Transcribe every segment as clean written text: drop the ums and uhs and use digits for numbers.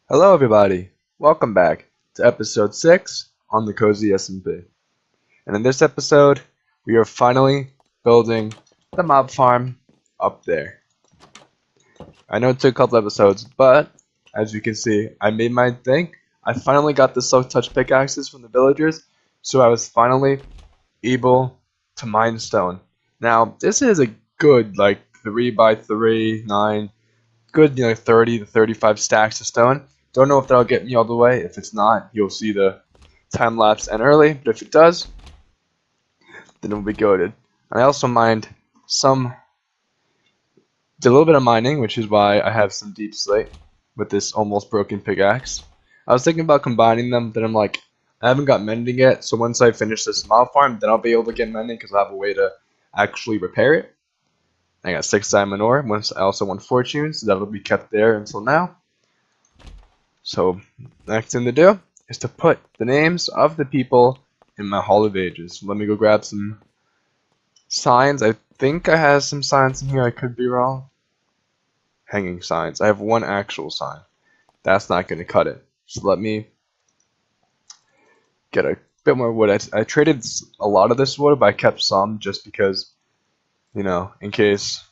Hello everybody, welcome back to episode 6 on the Cozy SMP. And in this episode, we are finally building the mob farm up there. I know it took a couple episodes, but as you can see, I made my thing. I finally got the silk touch pickaxes from the villagers, so I was finally able to mine stone. Now, this is a good, 3 by 3, 9, good, 30 to 35 stacks of stone. Don't know if that'll get me all the way. If it's not, you'll see the time lapse end early. But if it does, then it'll be goaded. And I also mined did a little bit of mining, which is why I have some deep slate with this almost broken pickaxe. I was thinking about combining them, then I'm like, I haven't got mending yet. So once I finish this mob farm, then I'll be able to get mending because I have a way to actually repair it. I got 6 diamond ore. I also want fortune, so that'll be kept there until now. So next thing to do is to put the names of the people in my Hall of Ages. Let me go grab some signs. I think I have some signs in here. I could be wrong. Hanging signs. I have one actual sign. That's not going to cut it. So let me get a bit more wood. I traded a lot of this wood, but I kept some just because, in case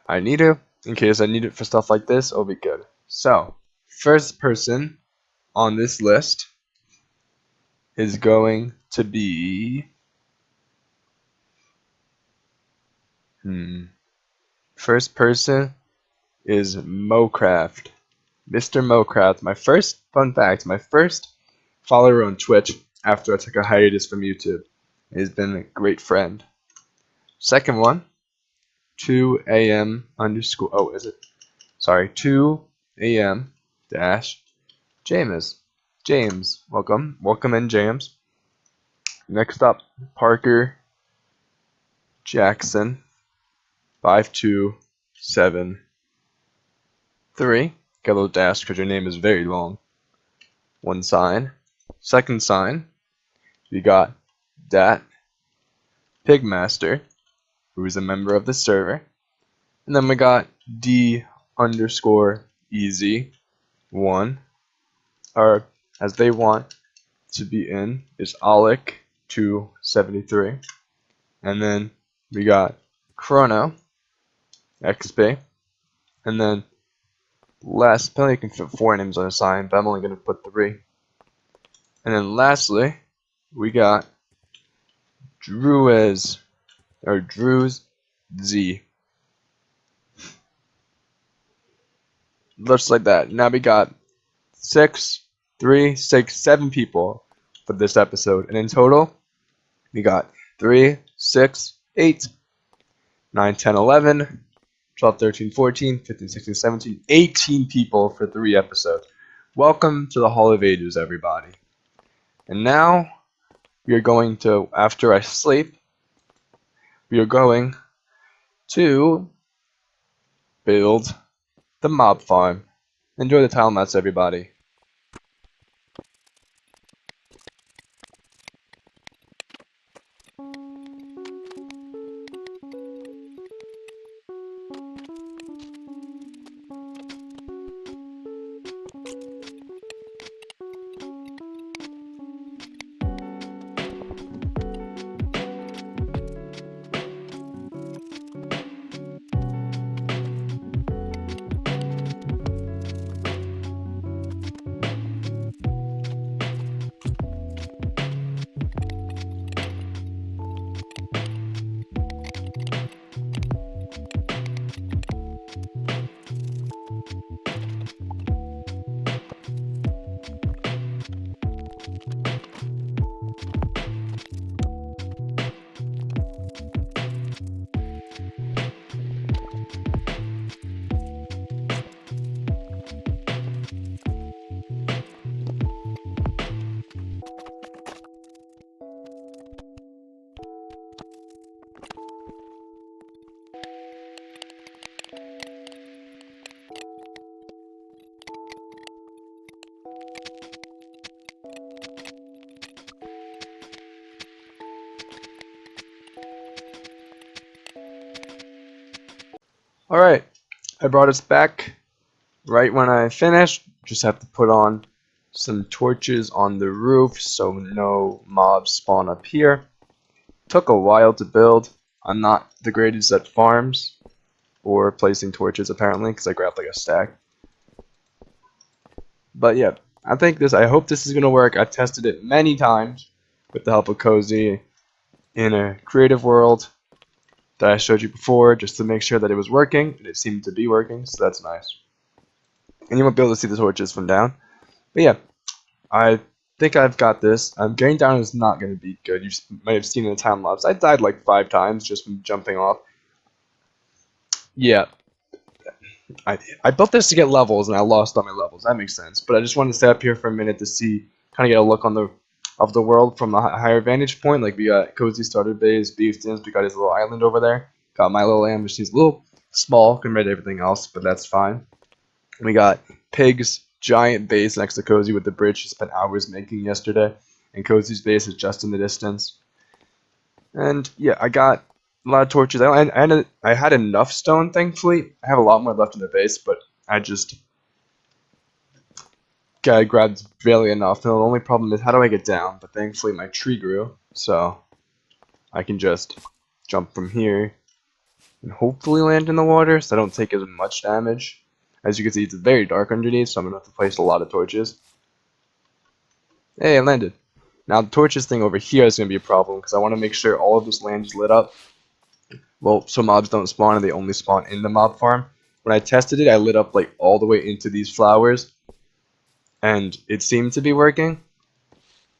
I need it. In case I need it for stuff like this, it'll be good. So, first person on this list is going to be first person is Mocraft. Mr. Mocraft. My first fun fact, my first follower on Twitch after I took a hiatus from YouTube. He's been a great friend. Second one, 2am underscore, oh, is it? Sorry, 2am dash James. James, welcome. Welcome in, James. Next up, Parker Jackson, 5273. Got a little dash because your name is very long. One sign. Second sign, we got Dat Pigmaster, who is a member of the server. And then we got D underscore easy 1, or as they want to be in, is Alec 273. And then we got Chrono XP. And then last, apparently you can fit 4 names on a sign, but I'm only going to put 3. And then lastly, we got Drew's Z. Looks like that. Now we got 7 people for this episode. And in total, we got 3, 6, 8, 9, 10, 11, 12, 13, 14, 15, 16, 17, 18 people for 3 episodes. Welcome to the Hall of Ages, everybody. And now, we are going to, after I sleep, we are going to build the mob farm. Enjoy the time lapse, everybody. Alright, I brought us back right when I finish, just have to put on some torches on the roof so no mobs spawn up here. Took a while to build. I'm not the greatest at farms or placing torches apparently because I grabbed like a stack. But yeah, I hope this is gonna work. I tested it many times with the help of Cozy in a creative world that I showed you before just to make sure that it was working, and it seemed to be working, so that's nice. And you won't be able to see the torches from down. But yeah, I think I've got this. Getting down is not going to be good. You might have seen in the time lapse. I died like 5 times just from jumping off. Yeah, I built this to get levels, and I lost all my levels. That makes sense. But I just wanted to stay up here for a minute to see, kind of get a look on the world from a higher vantage point. Like we got Cozy Starter Base, Beefstons, we got his little island over there. Got my little land, which is a little small compared to everything else, but that's fine. We got Pig's giant base next to Cozy with the bridge he spent hours making yesterday, and Cozy's base is just in the distance. And yeah, I got a lot of torches. I had enough stone, thankfully. I have a lot more left in the base, but I just grabbed barely enough. And the only problem is, how do I get down? But thankfully, my tree grew, so I can just jump from here and hopefully land in the water, so I don't take as much damage. As you can see, it's very dark underneath, so I'm gonna have to place a lot of torches. Hey, I landed. Now the torches thing over here is gonna be a problem because I want to make sure all of this land is lit up. Well, so mobs don't spawn and they only spawn in the mob farm. When I tested it, I lit up like all the way into these flowers, and it seemed to be working.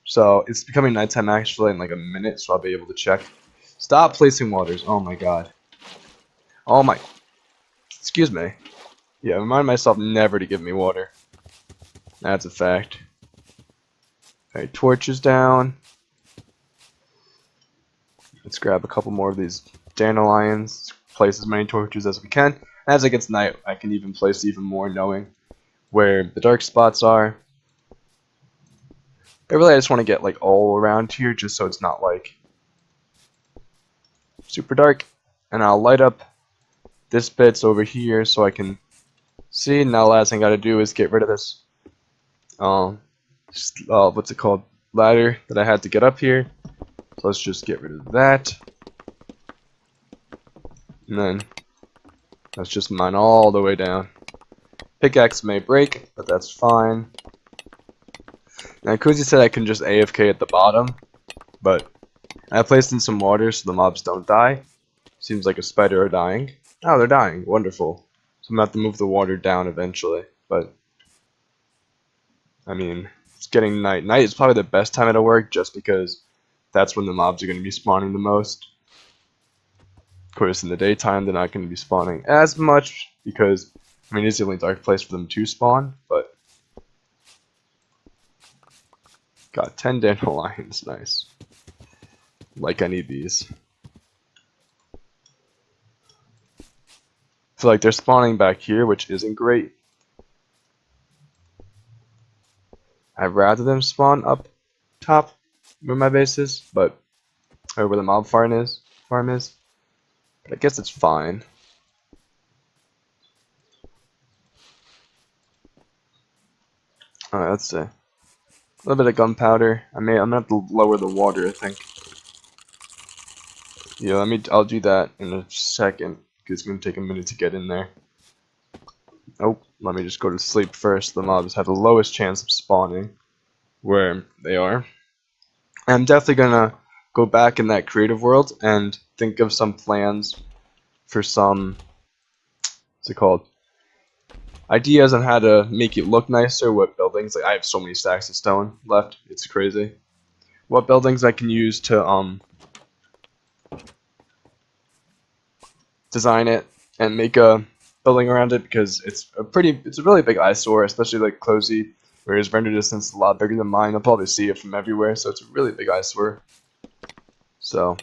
So it's becoming nighttime actually in like a minute, so I'll be able to check. Stop placing waters. Oh my god. Oh my. Excuse me. Yeah, remind myself never to give me water. That's a fact. Alright, torches down. Let's grab a couple more of these dandelions. Place as many torches as we can. As it gets night, I can even place even more, knowing where the dark spots are. But really, I just want to get like all around here, just so it's not like super dark. And I'll light up this bits over here so I can see. Now, last thing I gotta do is get rid of this. What's it called? Ladder that I had to get up here. So let's just get rid of that. And then let's just mine all the way down. Pickaxe may break, but that's fine. Now, Cozy said I can just AFK at the bottom, but I placed in some water so the mobs don't die. Seems like a spider are dying. Oh, they're dying. Wonderful. So I'm going to have to move the water down eventually, but I mean, it's getting night. Night is probably the best time to work just because that's when the mobs are going to be spawning the most. Of course, in the daytime, they're not going to be spawning as much because, I mean, it's the only dark place for them to spawn, but got 10 dandelions, nice. Like I need these. I feel like they're spawning back here, which isn't great. I'd rather them spawn up top where my base is, or where the mob farm is. But I guess it's fine. Alright, let's see. A little bit of gunpowder. I'm gonna have to lower the water, I think. Yeah, I'll do that in a second, because it's gonna take a minute to get in there. Oh, let me just go to sleep first. The mobs have the lowest chance of spawning where they are. I'm definitely gonna go back in that creative world and think of some plans for some, what's it called? Ideas on how to make it look nicer, what buildings, like I have so many stacks of stone left, it's crazy. What buildings I can use to design it and make a building around it, because it's a really big eyesore, especially like Cozy, where his render distance is a lot bigger than mine. I'll probably see it from everywhere, so it's a really big eyesore. So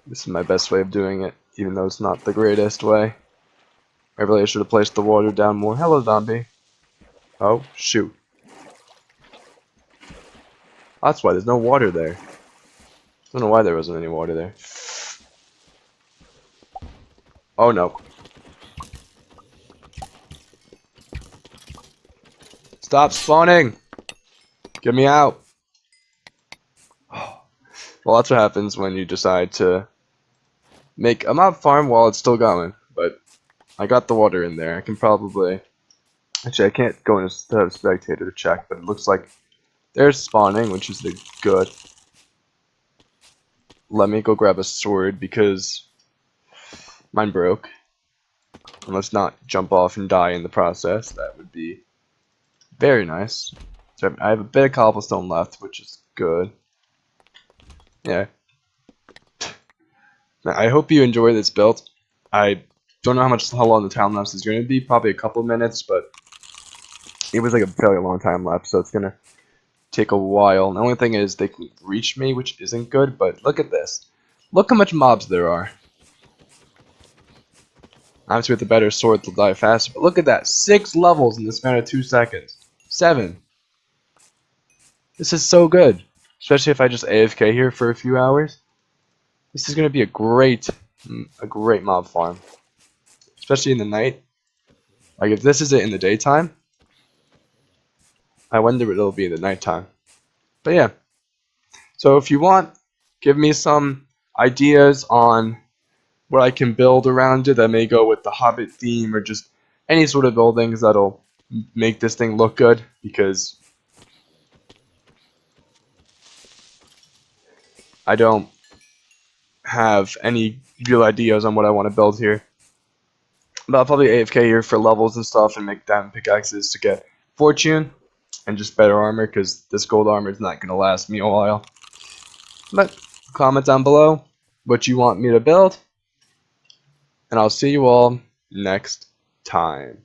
this is my best way of doing it, even though it's not the greatest way. I really should have placed the water down more. Hello, zombie. Oh, shoot. That's why there's no water there. I don't know why there wasn't any water there. Oh no. Stop spawning! Get me out! Well, that's what happens when you decide to make a mob farm while it's still going. But I got the water in there. I can probably... Actually, I can't go in as a spectator to check, but it looks like there's spawning, which is the good. Let me go grab a sword because mine broke. And let's not jump off and die in the process. That would be very nice. So I have a bit of cobblestone left, which is good. Yeah. Now, I hope you enjoy this build. I don't know how long the time lapse is going to be. Probably a couple minutes, but it was like a fairly long time lapse, so it's going to take a while. The only thing is they can reach me, which isn't good, but look at this. Look how much mobs there are. Obviously with a better sword they'll die faster, but look at that. 6 levels in the span of 2 seconds. 7. This is so good. Especially if I just AFK here for a few hours. This is going to be a great mob farm. Especially in the night. Like if this is it in the daytime, I wonder what it'll be in the nighttime. But yeah. So if you want, give me some ideas on what I can build around it that may go with the Hobbit theme or just any sort of buildings that'll make this thing look good, because I don't have any real ideas on what I want to build here. But I'll probably AFK here for levels and stuff and make diamond pickaxes to get fortune and just better armor, because this gold armor is not going to last me a while. But comment down below what you want me to build, and I'll see you all next time.